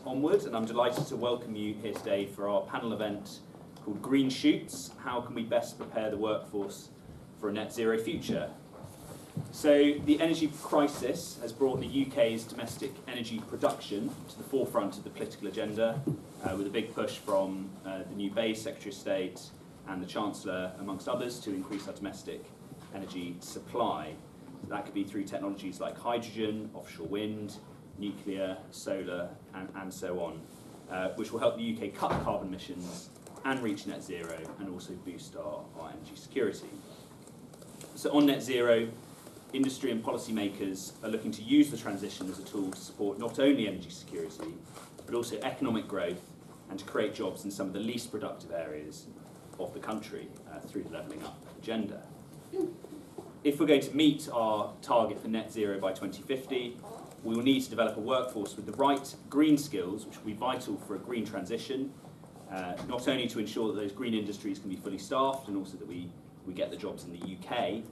Onward, and I'm delighted to welcome you here today for our panel event called Green Shoots: How can we best prepare the workforce for a net zero future? So the energy crisis has brought the UK's domestic energy production to the forefront of the political agenda, with a big push from the new BEIS Secretary of State and the Chancellor, amongst others, to increase our domestic energy supply. So that could be through technologies like hydrogen, offshore wind, nuclear, solar, and so on, which will help the UK cut carbon emissions and reach net zero, and also boost our energy security. So on net zero, industry and policymakers are looking to use the transition as a tool to support not only energy security, but also economic growth and to create jobs in some of the least productive areas of the country through the levelling up agenda. If we're going to meet our target for net zero by 2050, we will need to develop a workforce with the right green skills, which will be vital for a green transition, not only to ensure that those green industries can be fully staffed and also that we get the jobs in the UK,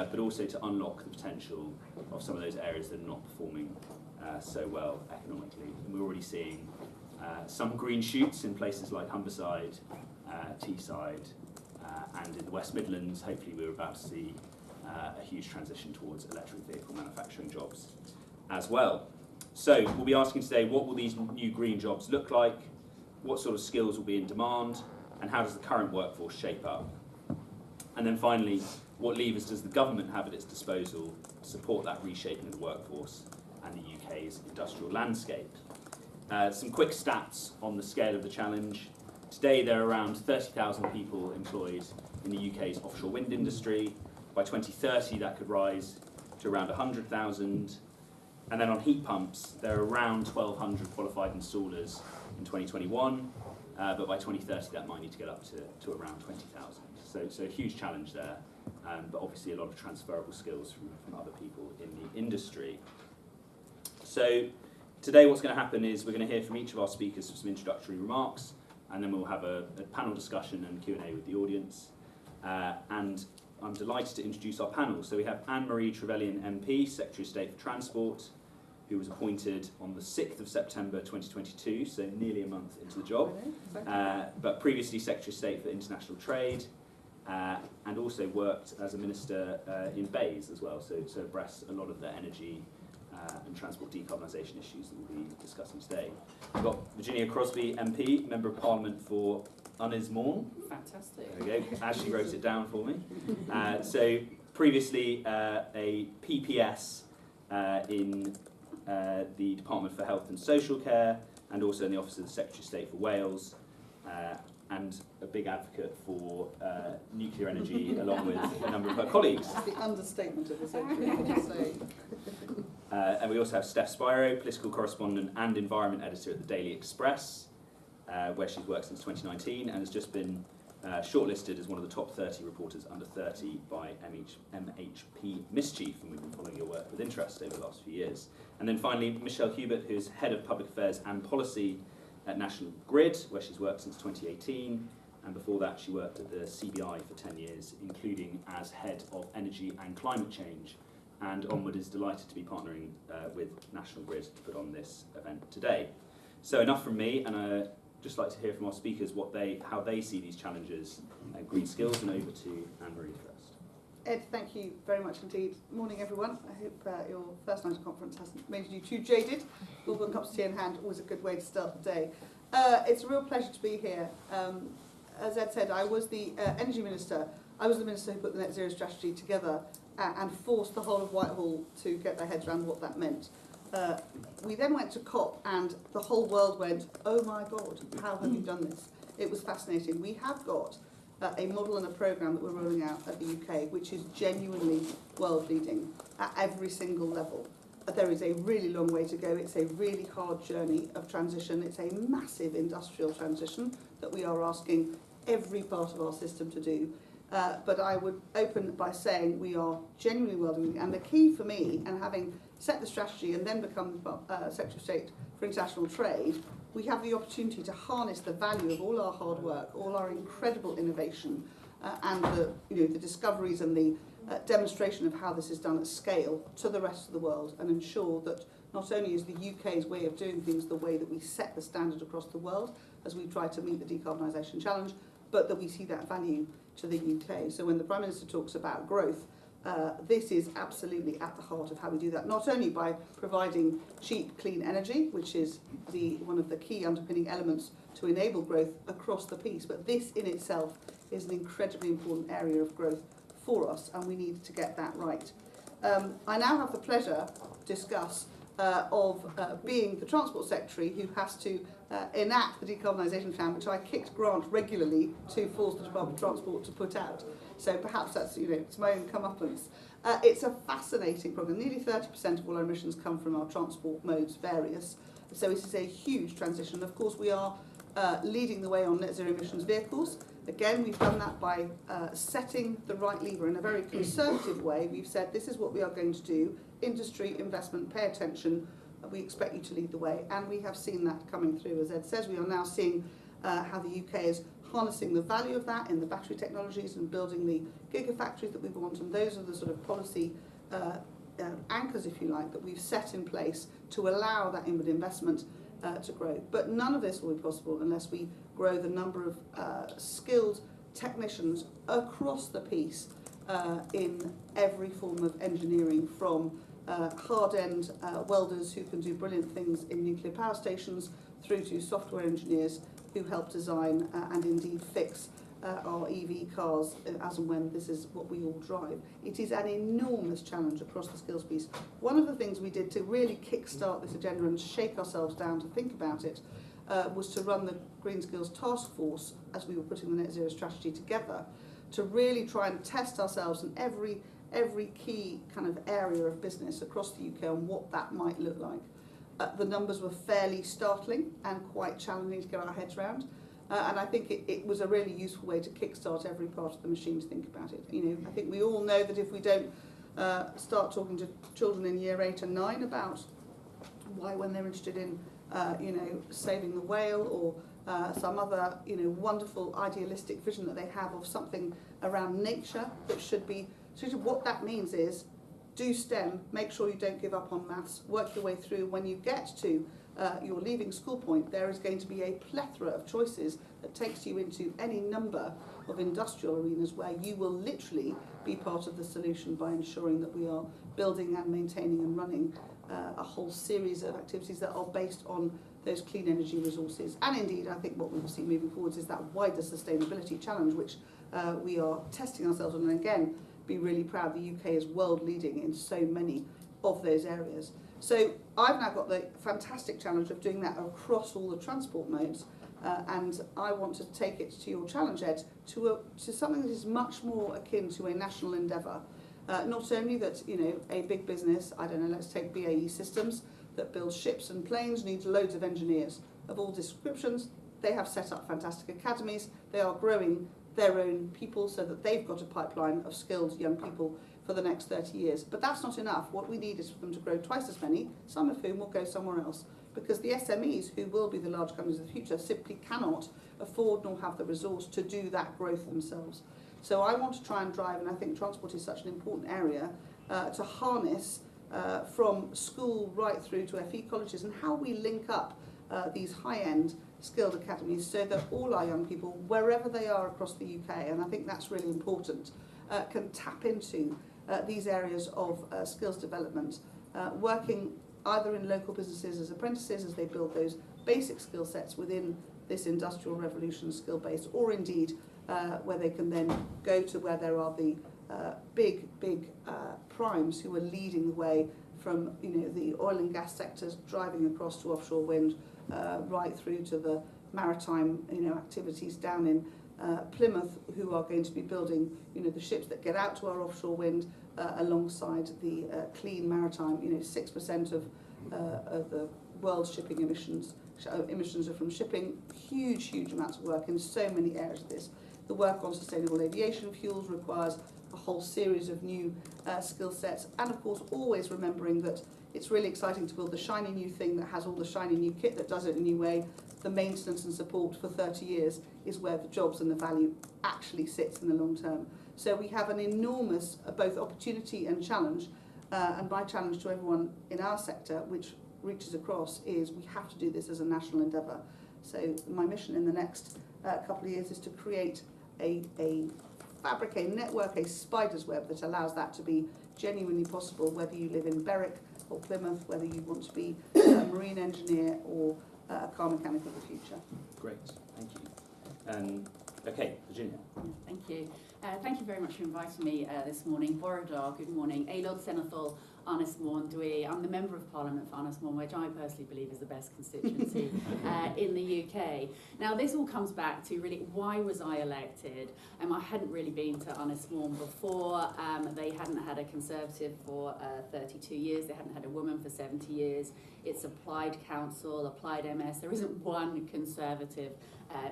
but also to unlock the potential of some of those areas that are not performing so well economically. And we're already seeing some green shoots in places like Humberside, Teesside, and in the West Midlands. Hopefully we're about to see a huge transition towards electric vehicle manufacturing jobs as well. So we'll be asking today, what will these new green jobs look like? What sort of skills will be in demand? And how does the current workforce shape up? And then finally, what levers does the government have at its disposal to support that reshaping of the workforce and the UK's industrial landscape? Some quick stats on the scale of the challenge. Today there are around 30,000 people employed in the UK's offshore wind industry. By 2030 that could rise to around 100,000. And then on heat pumps there are around 1,200 qualified installers in 2021, but by 2030 that might need to get up to around 20,000. So a huge challenge there, but obviously a lot of transferable skills from other people in the industry. So today what's going to happen is we're going to hear from each of our speakers for some introductory remarks, and then we'll have a panel discussion and Q&A with the audience. And I'm delighted to introduce our panel. So we have Anne-Marie Trevelyan MP, Secretary of State for Transport, who was appointed on the 6th of September 2022, so nearly a month into the job, but previously Secretary of State for International Trade, and also worked as a minister in BEIS as well, so abreast a lot of the energy and transport decarbonisation issues that we'll be discussing today. We've got Virginia Crosby MP, Member of Parliament for Unismore. Fantastic. There we go. Ashley wrote it down for me. So previously a PPS in the Department for Health and Social Care, and also in the Office of the Secretary of State for Wales, and a big advocate for nuclear energy along with a number of her colleagues. That's the understatement of the century, I would say. And we also have Steph Spiro, political correspondent and environment editor at the Daily Express, where she's worked since 2019 and has just been shortlisted as one of the top 30 reporters under 30 by MHP Mischief, and we've been following your work with interest over the last few years. And then finally, Michelle Hubert, who's Head of Public Affairs and Policy at National Grid, where she's worked since 2018, and before that she worked at the CBI for 10 years, including as Head of Energy and Climate Change. And Onward is delighted to be partnering with National Grid to put on this event today. So enough from me, and I'd just like to hear from our speakers how they see these challenges and green skills, and over to Anne-Marie first. Ed, thank you very much indeed. Morning everyone. I hope your first night of conference hasn't made you too jaded. Bourbon cups of tea in hand, always a good way to start the day. It's a real pleasure to be here. As Ed said, I was the Energy Minister. I was the Minister who put the Net Zero strategy together and forced the whole of Whitehall to get their heads around what that meant. We then went to COP and the whole world went, oh my God, how have you done this? It was fascinating. We have got a model and a programme that we're rolling out at the UK, which is genuinely world leading at every single level. There is a really long way to go. It's a really hard journey of transition. It's a massive industrial transition that we are asking every part of our system to do. But I would open by saying we are genuinely world leading. And the key for me, and having set the strategy and then become Secretary of State for International Trade, we have the opportunity to harness the value of all our hard work, all our incredible innovation, and the discoveries and the demonstration of how this is done at scale to the rest of the world, and ensure that not only is the UK's way of doing things the way that we set the standard across the world as we try to meet the decarbonisation challenge, but that we see that value to the UK. So when the Prime Minister talks about growth, this is absolutely at the heart of how we do that, not only by providing cheap, clean energy, which is one of the key underpinning elements to enable growth across the piece, but this in itself is an incredibly important area of growth for us, and we need to get that right. I now have the pleasure to discuss being the Transport Secretary who has to enact the decarbonisation plan, which I kicked Grant regularly to force the Department of Transport to put out. So perhaps that's, it's my own comeuppance. It's a fascinating problem. Nearly 30% of all our emissions come from our transport modes, various. So it is a huge transition. Of course, we are leading the way on net zero emissions vehicles. Again, we've done that by setting the right lever in a very conservative way. We've said this is what we are going to do. Industry, investment, pay attention. We expect you to lead the way. And we have seen that coming through. As Ed says, we are now seeing how the UK is harnessing the value of that in the battery technologies and building the gigafactories that we want. And those are the sort of policy anchors, if you like, that we've set in place to allow that inward investment to grow. But none of this will be possible unless we grow the number of skilled technicians across the piece in every form of engineering, from hard-end welders who can do brilliant things in nuclear power stations through to software engineers who help design and indeed fix our EV cars as and when this is what we all drive. It is an enormous challenge across the skills piece. One of the things we did to really kickstart this agenda and shake ourselves down to think about it was to run the Green Skills Task Force as we were putting the Net Zero strategy together, to really try and test ourselves in every key kind of area of business across the UK and what that might look like. The numbers were fairly startling and quite challenging to get our heads around. And I think it was a really useful way to kickstart every part of the machine to think about it. I think we all know that if we don't start talking to children in year 8 and 9 about why, when they're interested in, saving the whale or some other, wonderful idealistic vision that they have of something around nature that should be, what that means is do STEM, make sure you don't give up on maths, work your way through. When you get to your leaving school point, there is going to be a plethora of choices that takes you into any number of industrial arenas where you will literally be part of the solution by ensuring that we are building and maintaining and running a whole series of activities that are based on those clean energy resources. And indeed, I think what we will see moving forwards is that wider sustainability challenge, which we are testing ourselves on, and again, be really proud the UK is world leading in so many of those areas. So I've now got the fantastic challenge of doing that across all the transport modes, and I want to take it to your challenge, Ed, to something that is much more akin to a national endeavour. Not only that, a big business, I don't know, let's take BAE Systems, that builds ships and planes, needs loads of engineers of all descriptions. They have set up fantastic academies. They are growing their own people so that they've got a pipeline of skilled young people for the next 30 years. But that's not enough. What we need is for them to grow twice as many, some of whom will go somewhere else, because the SMEs, who will be the large companies of the future, simply cannot afford nor have the resource to do that growth themselves. So I want to try and drive, and I think transport is such an important area, to harness from school right through to FE colleges, and how we link up these high-end skilled academies so that all our young people, wherever they are across the UK, and I think that's really important, can tap into these areas of skills development, working either in local businesses as apprentices as they build those basic skill sets within this industrial revolution skill base, or indeed where they can then go to where there are the big primes who are leading the way from the oil and gas sectors, driving across to offshore wind, right through to the maritime activities down in Plymouth, who are going to be building the ships that get out to our offshore wind alongside the clean maritime. 6% of the world's shipping emissions are from shipping. Huge amounts of work in so many areas of this. The work on sustainable aviation fuels requires a whole series of new skill sets, and of course always remembering that it's really exciting to build the shiny new thing that has all the shiny new kit that does it in a new way. The maintenance and support for 30 years is where the jobs and the value actually sits in the long term. So we have an enormous both opportunity and challenge, and my challenge to everyone in our sector, which reaches across is we have to do this as a national endeavour. So my mission in the next couple of years is to create a fabric, a network, a spider's web that allows that to be genuinely possible, whether you live in Berwick or Plymouth, whether you want to be a marine engineer or a car mechanic of the future. Great, thank you. Okay, Virginia. Thank you. Thank you very much for inviting me this morning. Borodar, good morning. Aelod Senathol, Ynys Môn Dwi. I'm the Member of Parliament for Ynys Môn, which I personally believe is the best constituency in the UK. Now, this all comes back to really why was I elected? I hadn't really been to Ynys Môn before. They hadn't had a Conservative for 32 years. They hadn't had a woman for 70 years. It's applied council, applied MS. There isn't one Conservative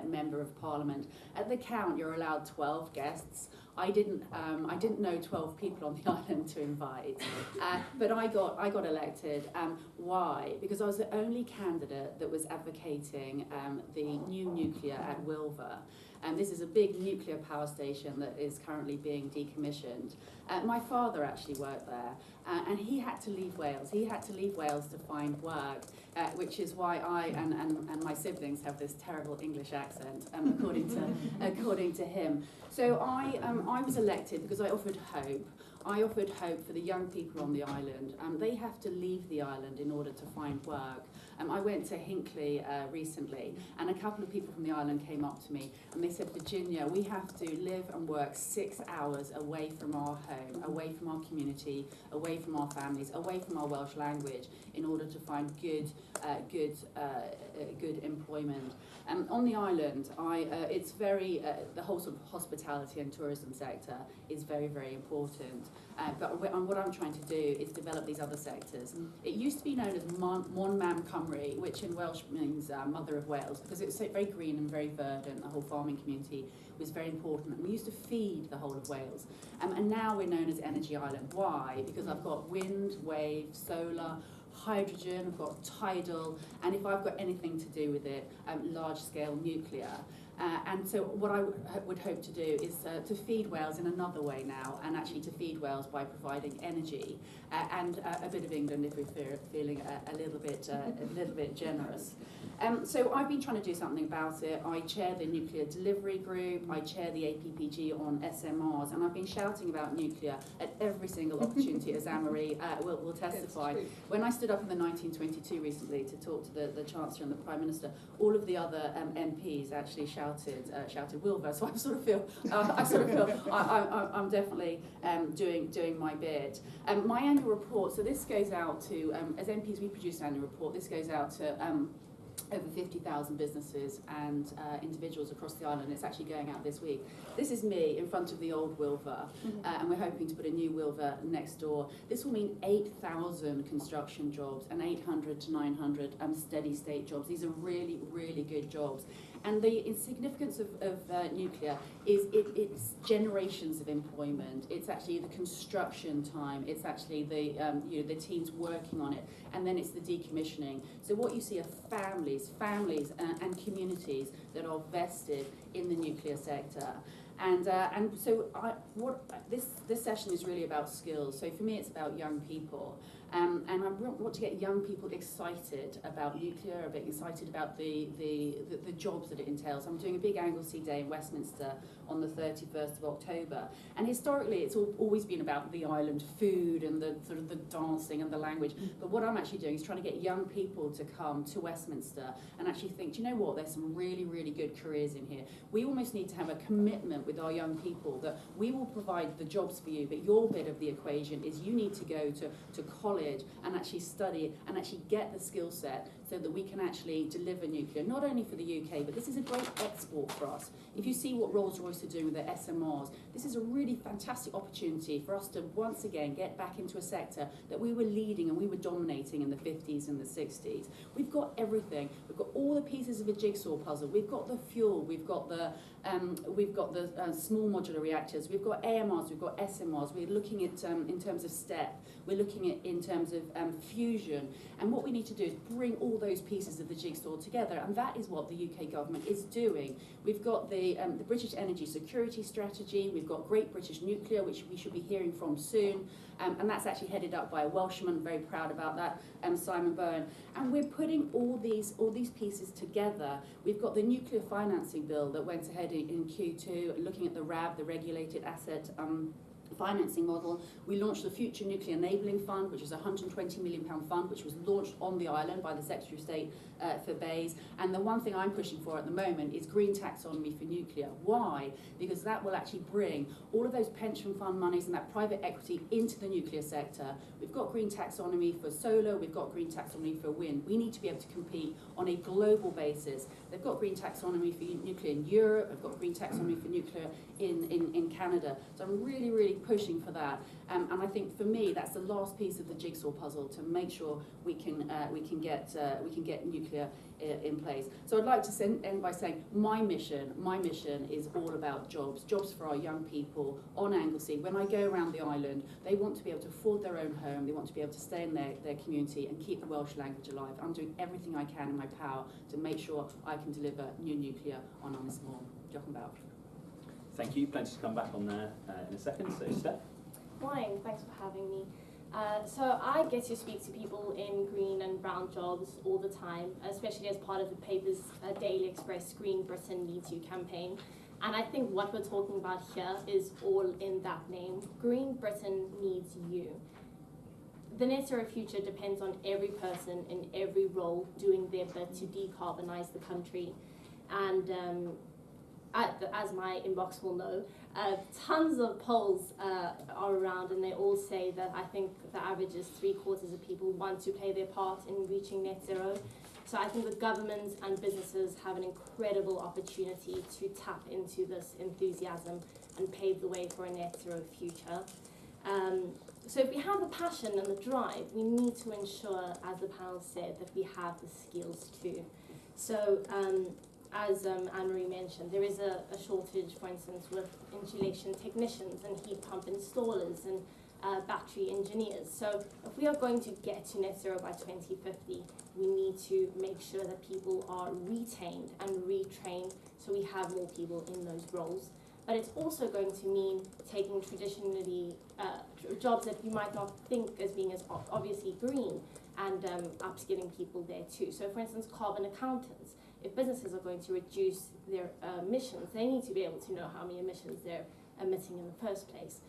Member of Parliament. At the count, you're allowed 12 guests. I didn't know 12 people on the island to invite, but I got elected. Why? Because I was the only candidate that was advocating the new nuclear at Wilver. And this is a big nuclear power station that is currently being decommissioned. My father actually worked there, and he had to leave Wales. He had to leave Wales to find work, which is why I and my siblings have this terrible English accent, according to him. So I was elected because I offered hope. I offered hope for the young people on the island. They have to leave the island in order to find work. I went to Hinckley recently, and a couple of people from the island came up to me and they said, Virginia, we have to live and work 6 hours away from our home, away from our community, away from our families, away from our Welsh language in order to find good employment. On the island, it's very, the whole sort of hospitality and tourism sector is very, very important. But what I'm trying to do is develop these other sectors. It used to be known as Mon Mam Cymru, which in Welsh means Mother of Wales, because it was so very green and very verdant. The whole farming community was very important. And we used to feed the whole of Wales. And now we're known as Energy Island. Why? Because I've got wind, wave, solar, hydrogen, I've got tidal, and if I've got anything to do with it, large-scale nuclear. And so what I would hope to do is to feed Wales in another way now, and actually to feed Wales by providing energy and a bit of England if we're feeling a little bit generous. So I've been trying to do something about it. I chair the Nuclear Delivery Group, I chair the APPG on SMRs, and I've been shouting about nuclear at every single opportunity, as Anne-Marie will testify. When I stood up in the 1922 recently to talk to the Chancellor and the Prime Minister, all of the other MPs actually shouted Wilver. So I sort of feel I'm definitely doing my bit. My annual report. So this goes out to as MPs we produce an annual report. This goes out to over 50,000 businesses and individuals across the island. It's actually going out this week. This is me in front of the old Wilver, and we're hoping to put a new Wilver next door. This will mean 8,000 construction jobs and 800 to 900 steady state jobs. These are really, really good jobs. And the significance of nuclear is it's generations of employment. It's actually the construction time. It's actually the teams working on it, and then it's the decommissioning. So what you see are families and communities that are vested in the nuclear sector. And so this session is really about skills. So for me, it's about young people. And I want to get young people excited about nuclear, a bit excited about the jobs that it entails. I'm doing a big Anglesey Day in Westminster on the 31st of October. And historically, it's always been about the island food and the sort of the dancing and the language. But what I'm actually doing is trying to get young people to come to Westminster and actually think, do you know what, there's some really, really good careers in here. We almost need to have a commitment with our young people that we will provide the jobs for you, but your bit of the equation is you need to go to college and actually study and actually get the skill set so that we can actually deliver nuclear, not only for the UK, but this is a great export for us. If you see what Rolls-Royce are doing with their SMRs, this is a really fantastic opportunity for us to once again get back into a sector that we were leading and we were dominating in the 50s and the 60s. We've got everything. We've got all the pieces of a jigsaw puzzle. We've got the fuel. We've got the small modular reactors. We've got AMRs. We've got SMRs. We're looking at in terms of STEP. We're looking at in terms of fusion. And what we need to do is bring all those pieces of the jigsaw together, and that is what the UK government is doing. We've got the British Energy Security Strategy, we've got Great British Nuclear, which we should be hearing from soon, and that's actually headed up by a Welshman, very proud about that, Simon Bowen. And we're putting all these pieces together. We've got the nuclear financing bill that went ahead in Q2, looking at the RAB, the Regulated Asset financing model. We launched the Future Nuclear Enabling Fund, which is a £120 million fund, which was launched on the island by the Secretary of State for BEIS. And the one thing I'm pushing for at the moment is green taxonomy for nuclear. Why? Because that will actually bring all of those pension fund monies and that private equity into the nuclear sector. We've got green taxonomy for solar, we've got green taxonomy for wind. We need to be able to compete on a global basis. They've got green taxonomy for nuclear in Europe, they've got green taxonomy for nuclear in Canada. So I'm really, really pushing for that. And I think for me, that's the last piece of the jigsaw puzzle to make sure we can get nuclear in place. So I'd like to end by saying my mission is all about jobs for our young people on Anglesey. When I go around the island, they want to be able to afford their own home, they want to be able to stay in their community and keep the Welsh language alive. I'm doing everything I can in my power to make sure I can deliver new nuclear on Ynys Môn. Diolch yn fawr. Thank you. Plenty to come back on there in a second. So, Steph. Morning, thanks for having me. So I get to speak to people in green and brown jobs all the time, especially as part of the paper's Daily Express Green Britain Needs You campaign. And I think what we're talking about here is all in that name. Green Britain needs you. The net zero future depends on every person in every role doing their bit to decarbonise the country. And as my inbox will know, tons of polls are around, and they all say that I think the average is 3/4 of people want to play their part in reaching net zero. So I think the government and businesses have an incredible opportunity to tap into this enthusiasm and pave the way for a net zero future. So if we have the passion and the drive, we need to ensure, as the panel said, that we have the skills too. So as Anne-Marie mentioned, there is a shortage, for instance, with insulation technicians and heat pump installers and battery engineers. So if we are going to get to net zero by 2050, we need to make sure that people are retained and retrained so we have more people in those roles. But it's also going to mean taking traditionally jobs that you might not think as being as obviously green and upskilling people there too. So for instance, carbon accountants. If businesses are going to reduce their emissions, they need to be able to know how many emissions they're emitting in the first place.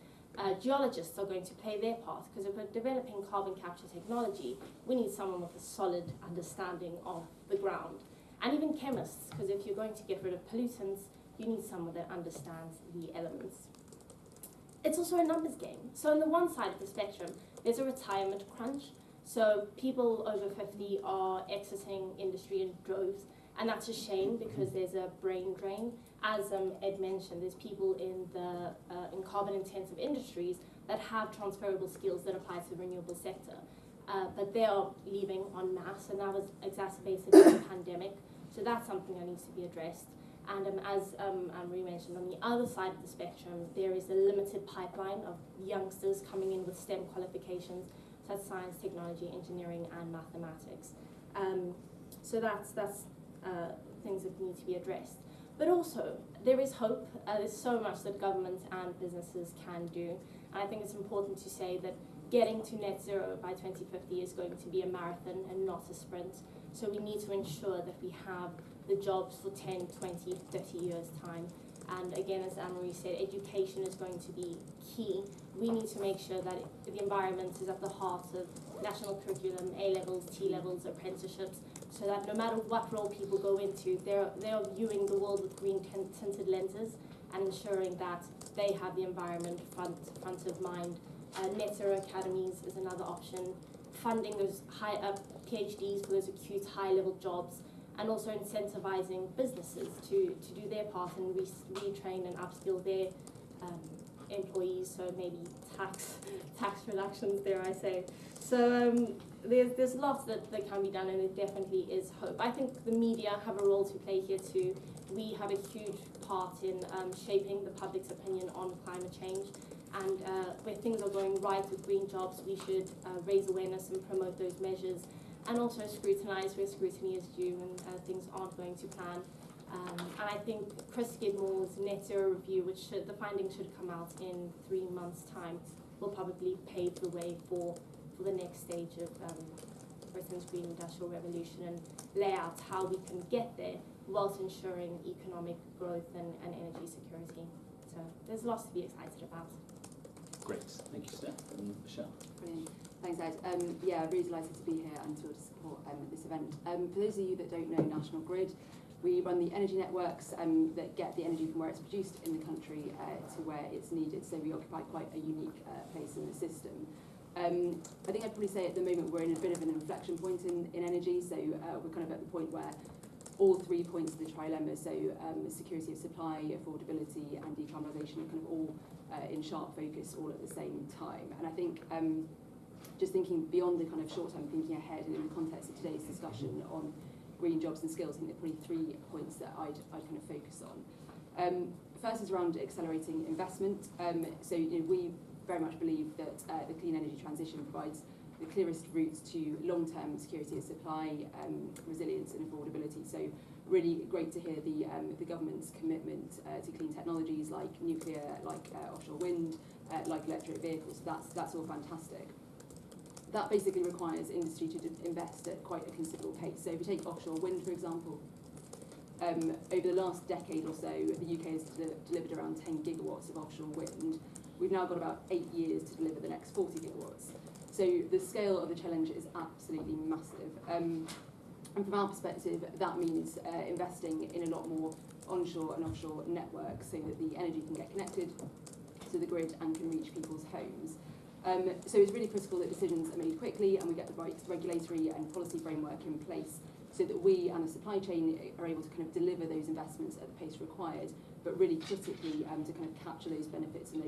Geologists are going to play their part, because if we're developing carbon capture technology, we need someone with a solid understanding of the ground. And even chemists, because if you're going to get rid of pollutants, you need someone that understands the elements. It's also a numbers game. So on the one side of the spectrum, there's a retirement crunch. So people over 50 are exiting industry in droves. And that's a shame because there's a brain drain. As Ed mentioned, there's people in carbon-intensive industries that have transferable skills that apply to the renewable sector. But they are leaving en masse, and that was exacerbated by the pandemic. So that's something that needs to be addressed. And as Anne-Marie mentioned, on the other side of the spectrum, there is a limited pipeline of youngsters coming in with STEM qualifications, such as science, technology, engineering, and mathematics. So that's things that need to be addressed. But also, there is hope. There's so much that government and businesses can do. And I think it's important to say that getting to net zero by 2050 is going to be a marathon and not a sprint. So we need to ensure that we have the jobs for 10, 20, 30 years' time. And again, as Anne-Marie said, education is going to be key. We need to make sure that the environment is at the heart of national curriculum, A-levels, T-levels, apprenticeships, so that no matter what role people go into, they're viewing the world with green tinted lenses and ensuring that they have the environment front of mind. Net zero academies is another option. Funding those PhDs for those acute high-level jobs, and also incentivizing businesses to do their part and retrain and upskill their employees, so maybe tax reductions, dare I say. So there's lots that can be done, and there definitely is hope. I think the media have a role to play here too. We have a huge part in shaping the public's opinion on climate change, And where things are going right with green jobs, we should raise awareness and promote those measures, and also scrutinise where scrutiny is due and things aren't going to plan. And I think Chris Skidmore's net zero review, which the findings should come out in 3 months' time, will probably pave the way for the next stage of Britain's green industrial revolution and lay out how we can get there whilst ensuring economic growth and energy security. So there's lots to be excited about. Great, thank you, Steph. And Michelle. Brilliant. Thanks, Ed. Yeah, really delighted to be here and to support this event. For those of you that don't know National Grid, we run the energy networks that get the energy from where it's produced in the country to where it's needed. So we occupy quite a unique place in the system. I think I'd probably say at the moment we're in a bit of an inflection point in energy. So we're kind of at the point where all 3 points of the trilemma, so security of supply, affordability and decarbonisation are kind of all in sharp focus all at the same time. And I think just thinking beyond the kind of short term, thinking ahead and in the context of today's discussion on green jobs and skills, I think there are probably 3 points that I'd kind of focus on. First is around accelerating investment. So we very much believe that the clean energy transition provides the clearest route to long-term security of supply, resilience and affordability. So really great to hear the government's commitment to clean technologies like nuclear, like offshore wind, like electric vehicles. That's all fantastic. That basically requires industry to invest at quite a considerable pace. So if you take offshore wind, for example, over the last decade or so, the UK has delivered around 10 gigawatts of offshore wind. We've now got about 8 years to deliver the next 40 gigawatts. So the scale of the challenge is absolutely massive. And from our perspective, that means investing in a lot more onshore and offshore networks so that the energy can get connected to the grid and can reach people's homes. So it's really critical that decisions are made quickly and we get the right regulatory and policy framework in place so that we and the supply chain are able to kind of deliver those investments at the pace required, but really critically to kind of capture those benefits and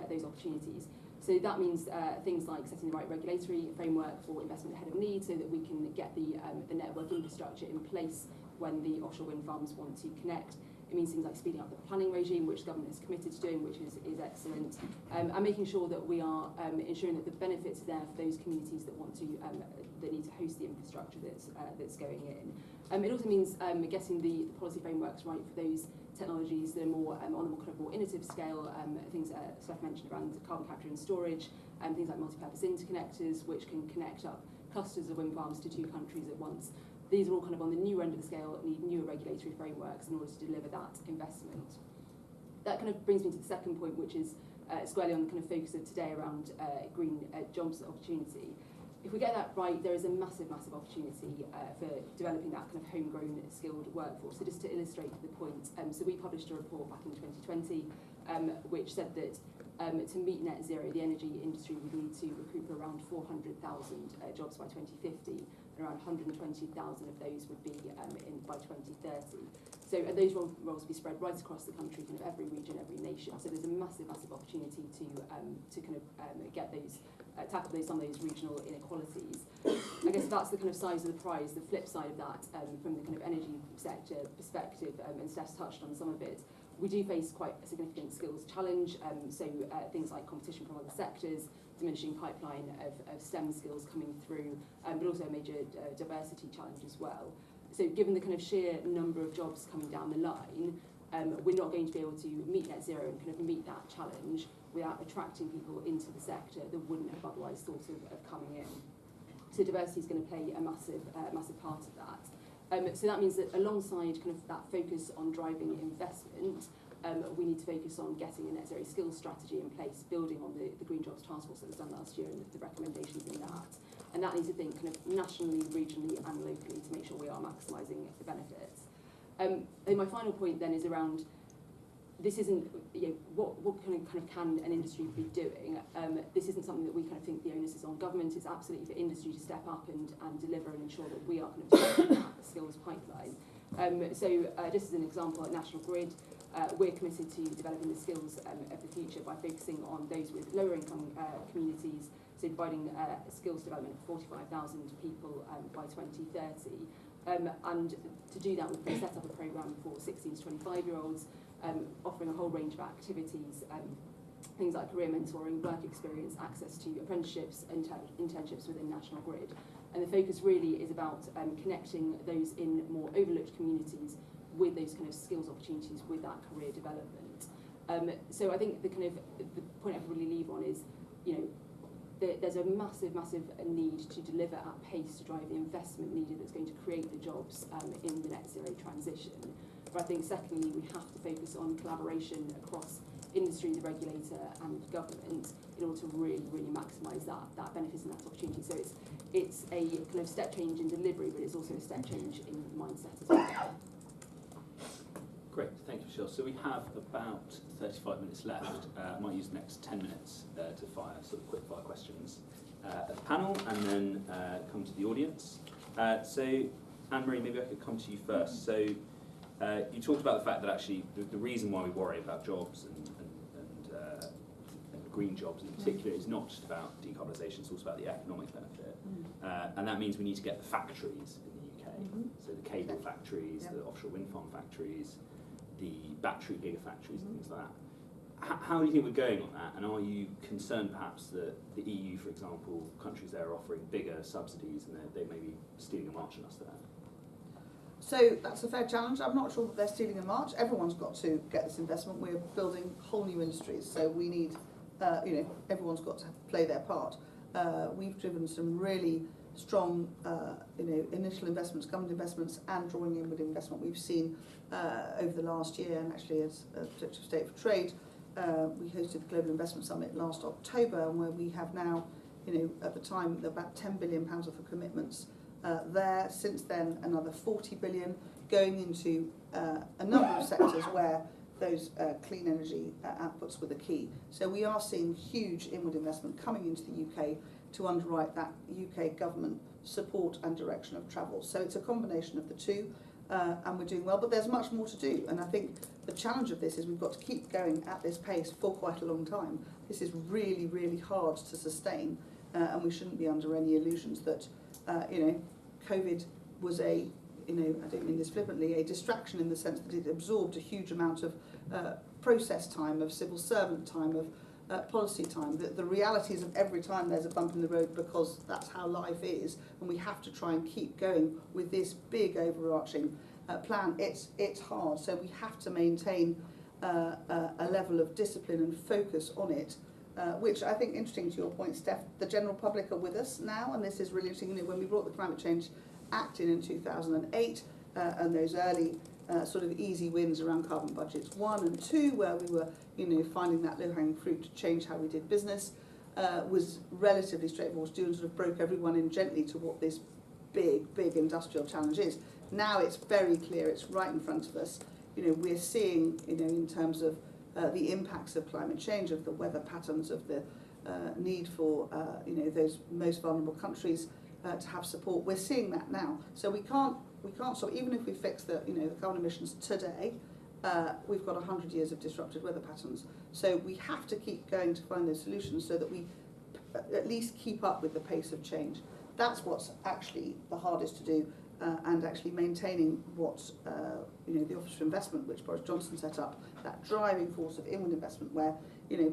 those opportunities. So that means things like setting the right regulatory framework for investment ahead of need so that we can get the network infrastructure in place when the offshore wind farms want to connect. It means things like speeding up the planning regime, which the government is committed to doing, which is excellent, and making sure that we are ensuring that the benefits are there for those communities that want to that need to host the infrastructure that's going in. It also means getting the policy frameworks right for those technologies that are more on a more kind of more innovative scale. Things Steph mentioned around carbon capture and storage, and things like multi-purpose interconnectors, which can connect up clusters of wind farms to 2 countries at once. These are all kind of on the new end of the scale, need newer regulatory frameworks in order to deliver that investment. That kind of brings me to the second point, which is squarely on the kind of focus of today around green jobs opportunity. If we get that right, there is a massive, massive opportunity for developing that kind of homegrown skilled workforce. So just to illustrate the point, so we published a report back in 2020 which said that to meet net zero, the energy industry would need to recruit for around 400,000 jobs by 2050. Around 120,000 of those would be by 2030. So those roles will be spread right across the country, kind of every region, every nation. So there's a massive, massive opportunity to kind of get those, tackle some of those regional inequalities. I guess that's the kind of size of the prize. The flip side of that, from the kind of energy sector perspective, and Steph's touched on some of it, we do face quite a significant skills challenge. So things like competition from other sectors, diminishing pipeline of STEM skills coming through, but also a major diversity challenge as well. So given the kind of sheer number of jobs coming down the line, we're not going to be able to meet net zero and kind of meet that challenge without attracting people into the sector that wouldn't have otherwise thought of coming in. So diversity is going to play a massive part of that. So that means that alongside kind of that focus on driving investment, we need to focus on getting a net zero skills strategy in place, building on the Green Jobs Task Force that was done last year and the recommendations in that. And that needs to think kind of nationally, regionally and locally to make sure we are maximising the benefits. And my final point then is around, this isn't, what kind of can an industry be doing? This isn't something that we kind of think the onus is on government. It's absolutely for industry to step up and deliver and ensure that we are kind of developing that skills pipeline. So just as an example, at National Grid, we're committed to developing the skills of the future by focusing on those with lower income communities, so providing skills development for 45,000 people by 2030. And to do that, we've set up a programme for 16 to 25-year-olds, offering a whole range of activities things like career mentoring, work experience, access to apprenticeships, internships within National Grid. And the focus really is about connecting those in more overlooked communities with those kind of skills opportunities with that career development. So I think the point I can really leave on is, there's a massive need to deliver at pace to drive the investment needed that's going to create the jobs in the net zero transition. But I think secondly, we have to focus on collaboration across industry, the regulator and government in order to really maximise that benefits and that opportunity. So it's a kind of step change in delivery, but it's also a step change in mindset as well. Great, thank you, Michelle. So we have about 35 minutes left. I might use the next 10 minutes to fire sort of quick fire questions at the panel and then come to the audience. So Anne-Marie, maybe I could come to you first. So you talked about the fact that actually the reason why we worry about jobs and green jobs in particular is not just about decarbonisation, it's also about the economic benefit. And that means we need to get the factories in the UK. So the cable factories, the offshore wind farm factories, the battery gigafactories and things like that. How do you think we're going on that? And are you concerned perhaps that the EU, for example, countries there are offering bigger subsidies and they may be stealing a march on us there? So that's a fair challenge. I'm not sure that they're stealing a march. Everyone's got to get this investment. We're building whole new industries, so we need, everyone's got to play their part. We've driven some really strong, initial investments, government investments, and drawing in with investment we've seen over the last year. And actually, as Secretary of State for Trade, we hosted the Global Investment Summit last October, and where we have now, at the time, about £10 billion worth of commitments there. Since then, another 40 billion going into a number of sectors where those clean energy outputs were the key. So we are seeing huge inward investment coming into the UK to underwrite that UK government support and direction of travel. So it's a combination of the two, and we're doing well, but there's much more to do. And I think the challenge of this is we've got to keep going at this pace for quite a long time. This is really hard to sustain, and we shouldn't be under any illusions that, COVID was I don't mean this flippantly, a distraction in the sense that it absorbed a huge amount of process time, of civil servant time, of policy time. The realities of every time there's a bump in the road, because that's how life is, and we have to try and keep going with this big overarching plan. It's hard, so we have to maintain a level of discipline and focus on it, which I think, interesting to your point, Steph, the general public are with us now, and this is really interesting. When we brought the Climate Change Act in 2008, and those early sort of easy wins around carbon budgets 1 and 2, where we were finding that low-hanging fruit to change how we did business, was relatively straightforward to do, and sort of broke everyone in gently to what this big industrial challenge is. Now it's very clear, it's right in front of us. We're seeing, in terms of the impacts of climate change, of the weather patterns, of the need for those most vulnerable countries to have support. We're seeing that now, so we can't stop. Even if we fix the carbon emissions today, we've got 100 years of disrupted weather patterns. So we have to keep going to find those solutions so that we at least keep up with the pace of change. That's what's actually the hardest to do, and actually maintaining what the Office for Investment, which Boris Johnson set up, that driving force of inward investment, where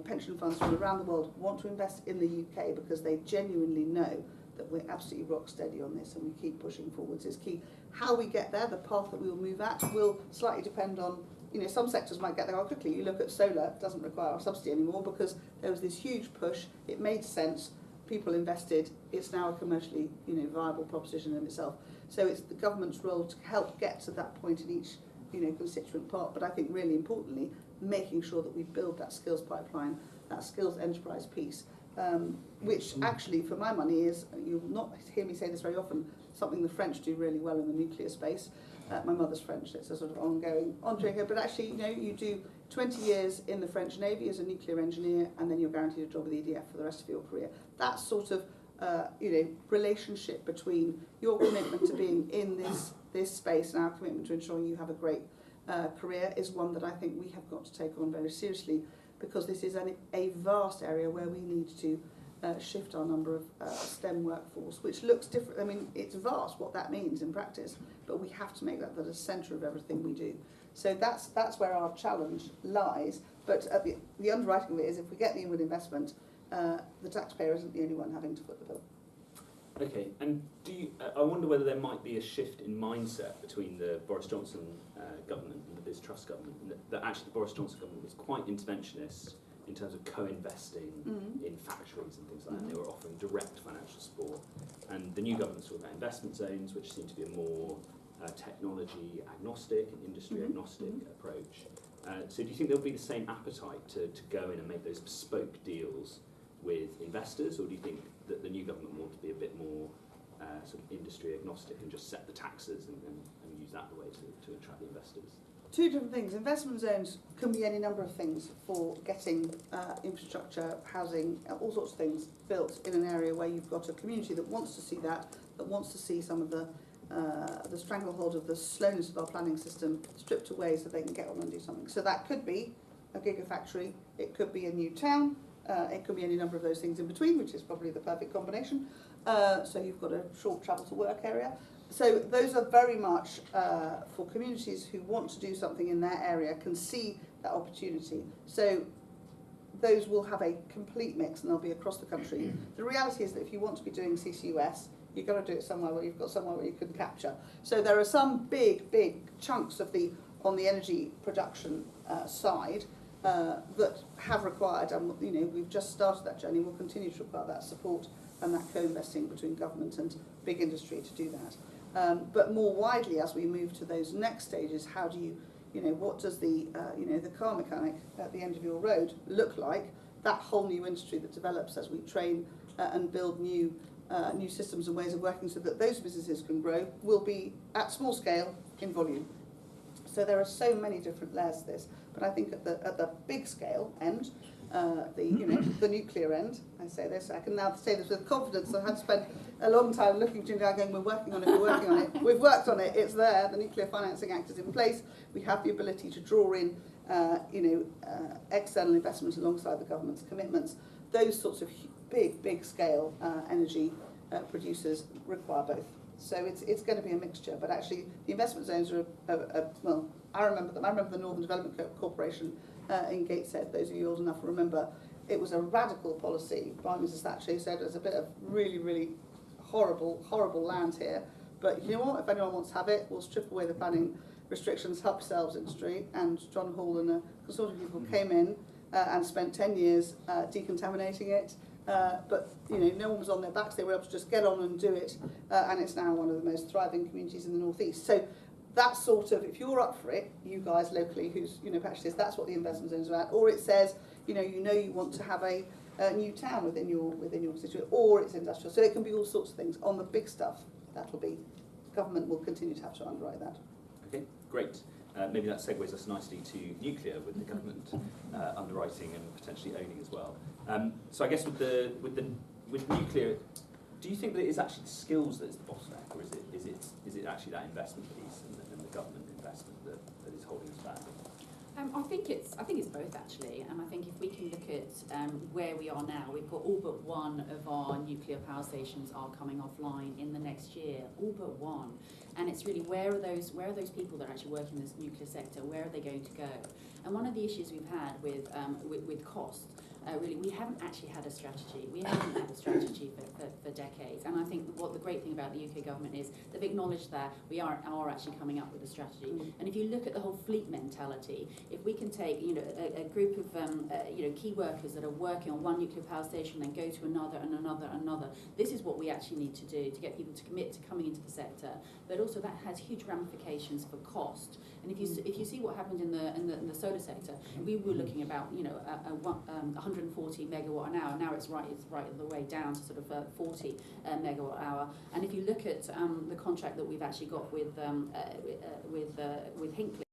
pension funds from around the world want to invest in the UK because they genuinely know that we're absolutely rock steady on this, and we keep pushing forwards is key. How we get there, the path that we will move at, will slightly depend on, some sectors might get there quite quickly. You look at solar, it doesn't require a subsidy anymore because there was this huge push, it made sense, people invested, it's now a commercially viable proposition in itself. So it's the government's role to help get to that point in each constituent part, but I think really importantly, making sure that we build that skills pipeline, that skills enterprise piece, which actually, for my money, is, you'll not hear me say this very often, something the French do really well in the nuclear space. My mother's French, it's a sort of ongoing here, but actually, you do 20 years in the French Navy as a nuclear engineer, and then you're guaranteed a job with EDF for the rest of your career. That sort of relationship between your commitment to being in this space and our commitment to ensuring you have a great career is one that I think we have got to take on very seriously, because this is a vast area where we need to shift our number of STEM workforce, which looks different. I mean, it's vast what that means in practice, but we have to make that the centre of everything we do. So that's where our challenge lies. But the underwriting of it is if we get the inward investment, the taxpayer isn't the only one having to foot the bill. Okay, and I wonder whether there might be a shift in mindset between the Boris Johnson government and the Liz Truss government, and that actually the Boris Johnson government was quite interventionist in terms of co-investing in factories and things like that. They were offering direct financial support. And the new government's talking about investment zones, which seem to be a more technology agnostic and industry agnostic approach. So do you think there'll be the same appetite to go in and make those bespoke deals with investors, or do you think that the new government wants to be a bit more sort of industry agnostic and just set the taxes and use that the way to attract the investors? Two different things. Investment zones can be any number of things for getting infrastructure, housing, all sorts of things built in an area where you've got a community that wants to see that wants to see some of the stranglehold of the slowness of our planning system stripped away so they can get on and do something. So that could be a gigafactory, it could be a new town, it could be any number of those things in between, which is probably the perfect combination. So you've got a short travel to work area. So those are very much for communities who want to do something in their area, can see that opportunity. So those will have a complete mix and they'll be across the country. The reality is that if you want to be doing CCUS, you've got to do it somewhere where you've got somewhere where you can capture. So there are some big chunks of on the energy production side that have required, and we've just started that journey, we'll continue to require that support and that co-investing between government and big industry to do that. But more widely, as we move to those next stages, how do you, what does the car mechanic at the end of your road look like? That whole new industry that develops as we train and build new systems and ways of working so that those businesses can grow will be at small scale in volume. So there are so many different layers to this, but I think at the big scale end, the nuclear end, I say this, I can now say this with confidence. I had spent a long time looking to it going, we're working on it. We've worked on it, it's there, the Nuclear Financing Act is in place, we have the ability to draw in external investment alongside the government's commitments. Those sorts of big scale energy producers require both. So it's going to be a mixture, but actually the investment zones are, well, I remember them. I remember the Northern Development Corporation in Gateshead. Those of you old enough will remember it was a radical policy by Mrs Thatcher, who said there's a bit of really horrible land here, but you know what, if anyone wants to have it, we'll strip away the planning restrictions, help yourselves industry. And John Hall and a consortium of people came in and spent 10 years decontaminating it. But no one was on their backs, they were able to just get on and do it, and it's now one of the most thriving communities in the northeast. So that sort of, if you're up for it, you guys locally, who's perhaps says that's what the investment zone is about, or it says you want to have a new town within your constituency, or it's industrial. So it can be all sorts of things. On the big stuff, that'll be government will continue to have to underwrite that. Okay, great. Maybe that segues us nicely to nuclear, with the government underwriting and potentially owning as well. So I guess with nuclear, do you think that it is actually the skills that's the bottleneck, or is it actually that investment piece and the government investment that is holding us back? I think it's both actually, and I think if we can look at where we are now, we've got all but one of our nuclear power stations are coming offline in the next year, all but one, and it's really where are those people that are actually working in this nuclear sector, where are they going to go? And one of the issues we've had with cost. Really, we haven't actually had a strategy. We haven't had a strategy for decades. And I think what the great thing about the UK government is they've acknowledged that we are actually coming up with a strategy. And if you look at the whole fleet mentality, if we can take a group of key workers that are working on one nuclear power station, then go to another and another, this is what we actually need to do to get people to commit to coming into the sector. But also that has huge ramifications for cost. And if you see what happened in the solar sector, we were looking about 140 megawatt an hour. Now it's right the way down to sort of 40 megawatt hour. And if you look at the contract that we've actually got with Hinkley,